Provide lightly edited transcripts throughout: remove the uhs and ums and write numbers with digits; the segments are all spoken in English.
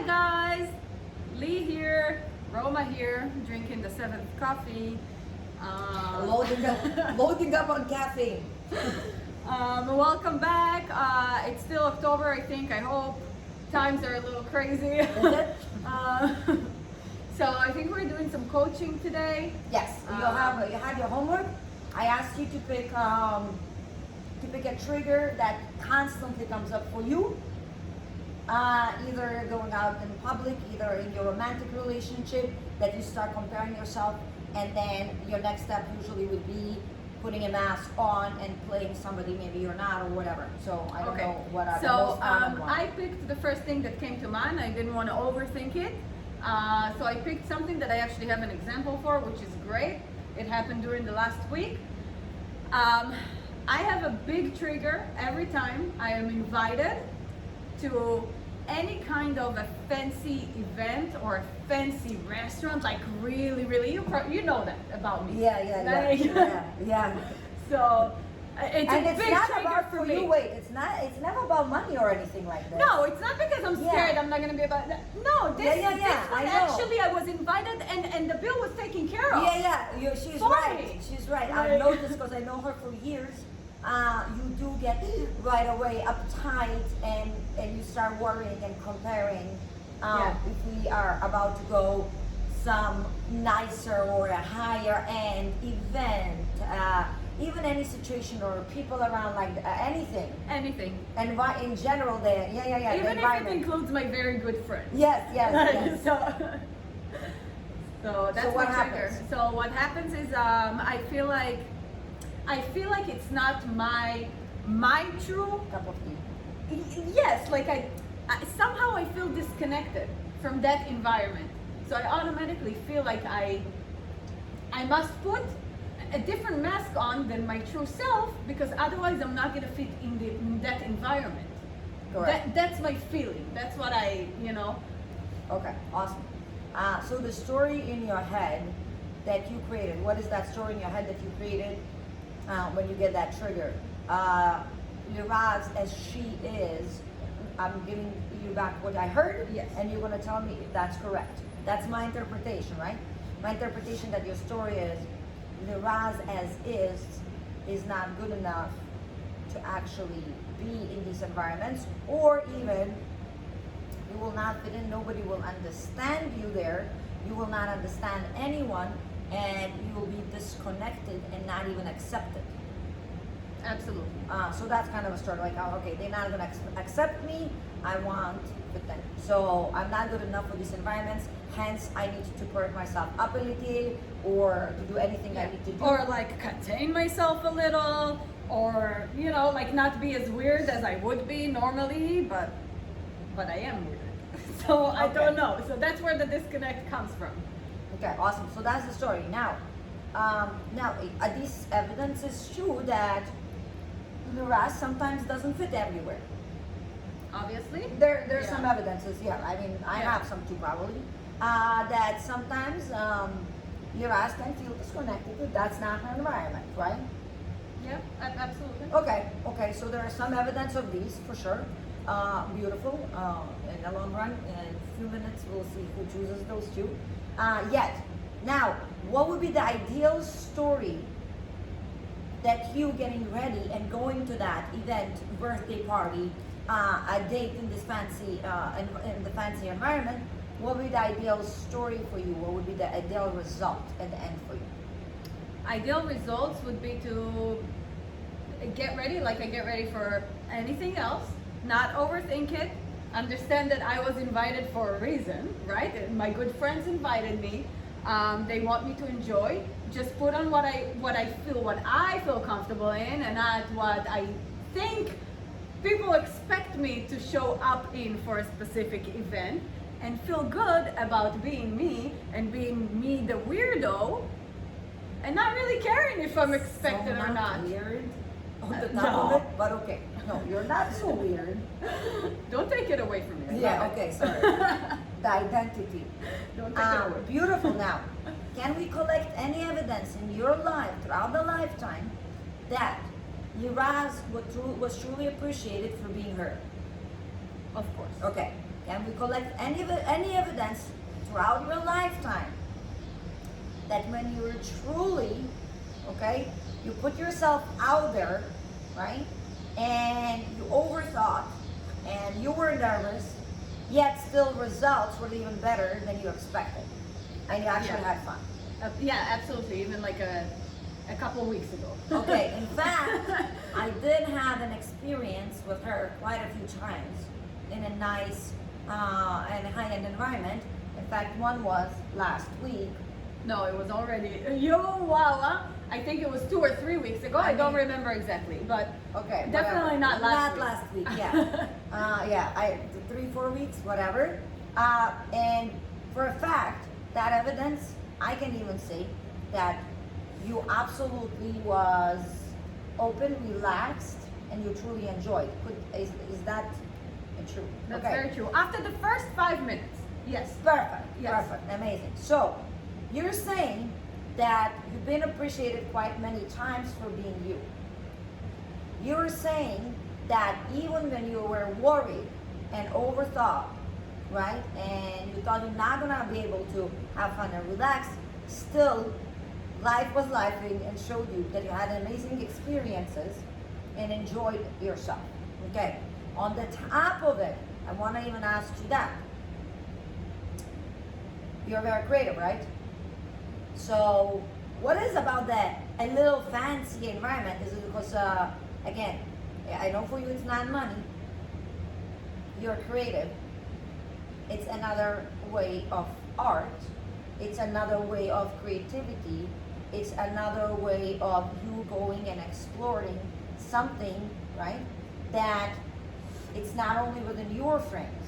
guys, Lee here, Roma here, drinking the 7th coffee. Loading up on caffeine. Welcome back. It's still October, I think, I hope. Times are a little crazy. Is it? So I think we're doing some coaching today. Yes, you had your homework. I asked you to pick a trigger that constantly comes up for you. Either going out in public, either in your romantic relationship, that you start comparing yourself, and then your next step usually would be putting a mask on and playing somebody maybe you're not or whatever. So I don't know what are the most common ones. I picked the first thing that came to mind. I didn't want to overthink it. So I picked something that I actually have an example for, which is great. It happened during the last week. I have a big trigger every time I am invited to any kind of a fancy event or a fancy restaurant, like really, you know that about me. Yeah. So it's and a it's big not trigger about for you. me. Wait, it's never about money or anything like that. No, it's not because I'm scared. I'm not gonna be about that. No, this one actually I was invited and the bill was taken care of. She's For right. me. She's right. Like- I've noticed because I know her for years. You do get right away uptight and you start worrying and comparing if we are about to go some nicer or a higher end event, even any situation or people around, like anything. And in general, Even the if environment. it includes my very good friends. Yes. So that's So what my trigger. happens? So what happens is I feel like it's not my true. Cup of tea. Yes, like I somehow I feel disconnected from that environment. So I automatically feel like I must put a different mask on than my true self, because otherwise I'm not gonna fit in that environment. Correct. That's my feeling. That's what Okay, awesome. So the story in your head that you created, what is that story in your head that you created when you get that trigger? Liraz, as she is, I'm giving you back what I heard, Yes. and you're going to tell me if that's correct. That's my interpretation, right? My interpretation that your story is Liraz as is not good enough to actually be in these environments, or even you will not fit in, nobody will understand you there, you will not understand anyone, and you will be disconnected and not even accepted. Absolutely. So that's kind of a story, like, oh, okay, they're not gonna accept me, I want with them. So I'm not good enough for these environments, hence I need to perk myself up a little, or to do anything I need to do. Or like contain myself a little, or like not be as weird as I would be normally, but I am weird. So I don't know. So that's where the disconnect comes from. Okay, awesome. So that's the story. Now, these evidences show that Liraz sometimes doesn't fit everywhere. Obviously. There's some evidences, I mean, I Yeah. have some too probably. That sometimes Liraz can feel disconnected. That's not her environment, right? Yeah, absolutely. Okay. So there are some evidence of these for sure. Beautiful. In the long run, in a few minutes, we'll see who chooses those two. Now, what would be the ideal story that you getting ready and going to that event, birthday party, a date in this fancy, in the fancy environment? What would be the ideal story for you? What would be the ideal result at the end for you? Ideal results would be to get ready like I get ready for anything else, not overthink it, understand that I was invited for a reason, right? And my good friends invited me. They want me to enjoy. Just put on what I feel comfortable in, and not what I think people expect me to show up in for a specific event, and feel good about being me and being me the weirdo, and not really caring if I'm expected or not. Weird on the top No. of it, but okay. No, you're not so weird. Don't take it away from me. Okay, sorry. The identity. Don't take it away. Beautiful. Now, can we collect any evidence in your life, throughout the lifetime, that Liraz was truly appreciated for being her? Of course. Okay. Can we collect any evidence throughout your lifetime that when you're truly, okay, you put yourself out there, right, and you overthought and you were nervous, yet still results were even better than you expected, and you actually had fun. Yeah, absolutely. Even like a couple of weeks ago. Okay, in fact, I did have an experience with her quite a few times in a nice and high-end environment. In fact, one was last week. No, it was already. I think it was 2 or 3 weeks ago. I don't remember exactly, but okay, definitely not last week. Not last week, yeah. Yeah, 3-4 weeks, whatever. And for a fact, that evidence, I can even say that you absolutely was open, relaxed, and you truly enjoyed. Is that true? That's okay. very true. After the first 5 minutes, yes. Perfect. Yes. Perfect. Amazing. So, you're saying that you've been appreciated quite many times for being you. You're saying that even when you were worried and overthought, right, and you thought you're not gonna be able to have fun and relax, still life was lifing and showed you that you had amazing experiences and enjoyed yourself. Okay. On the top of it, I want to even ask you that. You're very creative, right? So, what is about that a little fancy environment? Is it because, again, I know for you it's not money. You're creative. It's another way of art. It's another way of creativity. It's another way of you going and exploring something, right? That it's not only within your friends.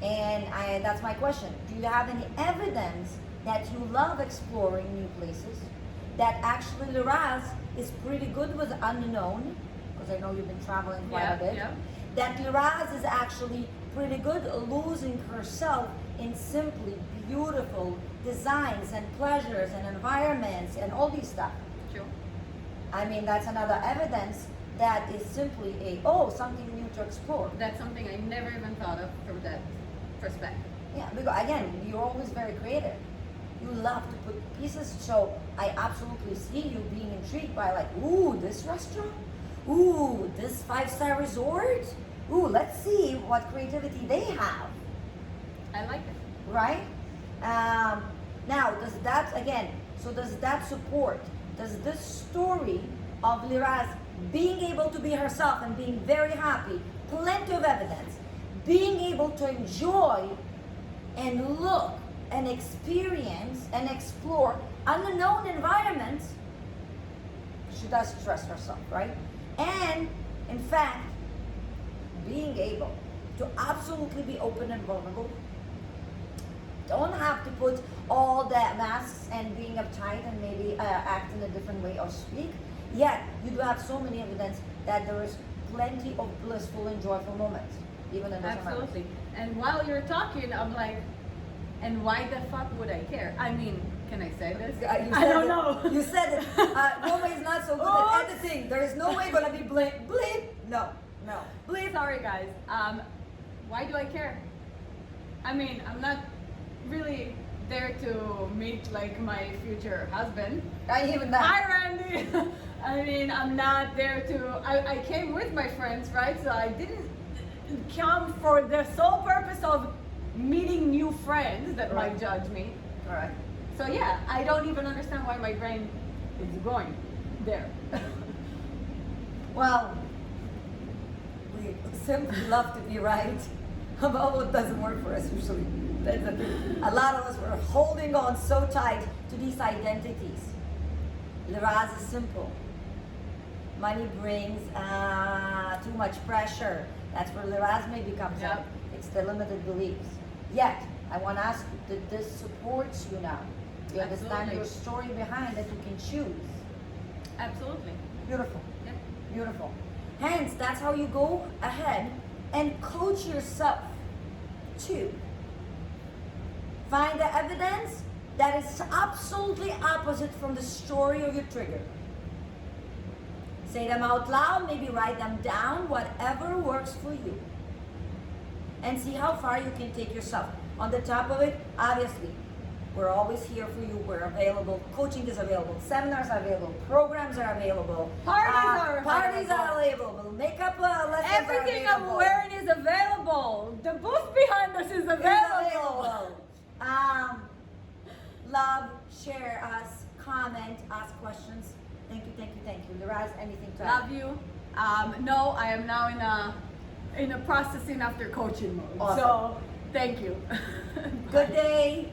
And that's my question. Do you have any evidence that you love exploring new places? That actually Liraz is pretty good with unknown, because I know you've been traveling quite a bit. Yeah. That Liraz is actually pretty good losing herself in simply beautiful designs and pleasures and environments and all these stuff. True. I mean, that's another evidence that is simply something new to explore. That's something I never even thought of from that perspective. Yeah, because again, you're always very creative. You love to put pieces, so I absolutely see you being intrigued by like, ooh, this restaurant? Ooh, this 5-star resort? Ooh, let's see what creativity they have. I like it. Right? Now, does that support, does this story of Liraz being able to be herself and being very happy, plenty of evidence, being able to enjoy and look and experience and explore unknown environments, she does trust herself, right? And in fact, being able to absolutely be open and vulnerable, don't have to put all the masks and being uptight and maybe act in a different way or speak, yet you do have so many evidence that there is plenty of blissful and joyful moments, even in this Absolutely. And while you're talking, I'm like, and why the fuck would I care? I mean, can I say this? I don't know. You said it. Roma is not so good at editing. There is no way gonna be bleep. No. Please, sorry guys. Why do I care? I mean, I'm not really there to meet like my future husband. Even that. Hi, Randy. I mean, I'm not there to. I came with my friends, right? So I didn't come for the sole purpose of meeting new friends that might judge me. All right. So yeah, I don't even understand why my brain is going there. Well, we simply love to be right about what doesn't work for us usually. That's the thing. A lot of us were holding on so tight to these identities. Liraz is simple. Money brings too much pressure. That's where Liraz maybe comes in. It's the limited beliefs. Yet, I want to ask you, that this supports you now. You understand your story behind that you can choose. Absolutely. Beautiful. Yeah. Beautiful. Hence, that's how you go ahead and coach yourself to find the evidence that is absolutely opposite from the story of your trigger. Say them out loud, maybe write them down, whatever works for you. and see how far you can take yourself. On the top of it, obviously, we're always here for you. We're available. Coaching is available. Seminars are available. Programs are available. Parties are available. Makeup lessons Everything are available. I'm wearing is available. The booth behind us is available. Love, share us, comment, ask questions. Thank you, thank you, thank you. Liraz, anything to add? Love you. No, I am now in a processing after coaching mode. Awesome. So thank you. Good day.